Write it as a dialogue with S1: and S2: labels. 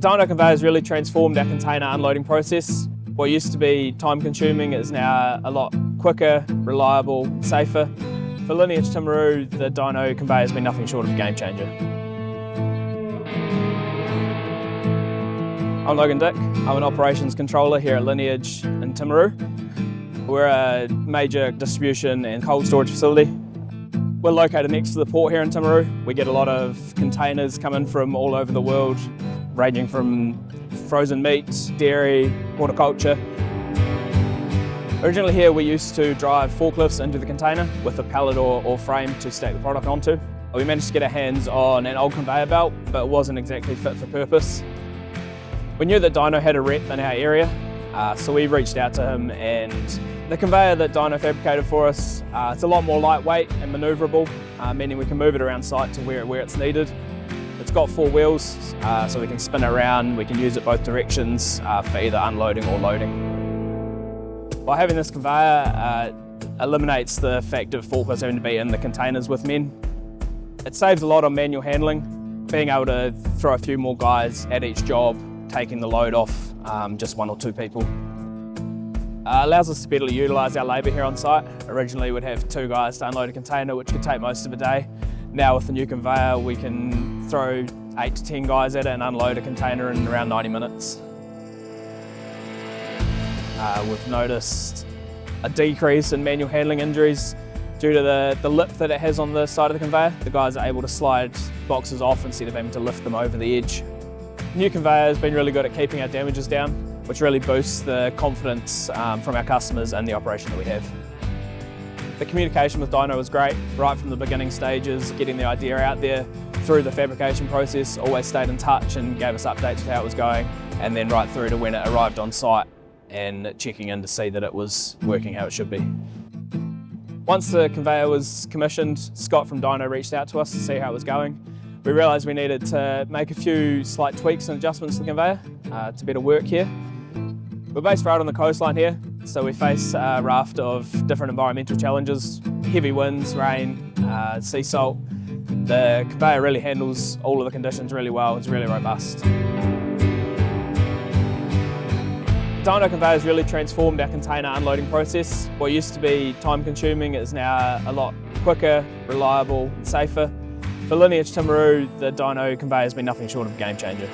S1: The Dyno conveyor has really transformed our container unloading process. What used to be time consuming is now a lot quicker, reliable, safer. For Lineage Timaru, the Dyno conveyor has been nothing short of a game changer. I'm Logan Dick. I'm an operations controller here at Lineage in Timaru. We're a major distribution and cold storage facility. We're located next to the port here in Timaru. We get a lot of containers coming from all over the world, ranging from frozen meat, dairy, horticulture. Originally here we used to drive forklifts into the container with a pallet or frame to stack the product onto. We managed to get our hands on an old conveyor belt, but it wasn't exactly fit for purpose. We knew that Dyno had a rep in our area, so we reached out to him, and the conveyor that Dyno fabricated for us, it's a lot more lightweight and maneuverable, meaning we can move it around site to where it's needed. It's got 4 wheels, so we can spin it around, we can use it both directions for either unloading or loading. By having this conveyor, eliminates the fact of forklifts having to be in the containers with men. It saves a lot on manual handling, being able to throw a few more guys at each job, taking the load off just 1 or 2 people. Allows us to better utilise our labour here on site. Originally we'd have 2 guys to unload a container, which could take most of a day. Now with the new conveyor we can throw 8 to 10 guys at it and unload a container in around 90 minutes. We've noticed a decrease in manual handling injuries due to the lip that it has on the side of the conveyor. The guys are able to slide boxes off instead of having to lift them over the edge. The new conveyor has been really good at keeping our damages down, which really boosts the confidence from our customers and the operation that we have. The communication with Dyno was great, right from the beginning stages, getting the idea out there, through the fabrication process, always stayed in touch and gave us updates with how it was going, and then right through to when it arrived on site and checking in to see that it was working how it should be. Once the conveyor was commissioned, Scott from Dyno reached out to us to see how it was going. We realised we needed to make a few slight tweaks and adjustments to the conveyor to better work here. We're based right on the coastline here, so we face a raft of different environmental challenges, heavy winds, rain, sea salt. The conveyor really handles all of the conditions really well, it's really robust. The Dyno conveyor has really transformed our container unloading process. What used to be time consuming is now a lot quicker, reliable and safer. For Lineage Timaru, the Dyno conveyor has been nothing short of a game changer.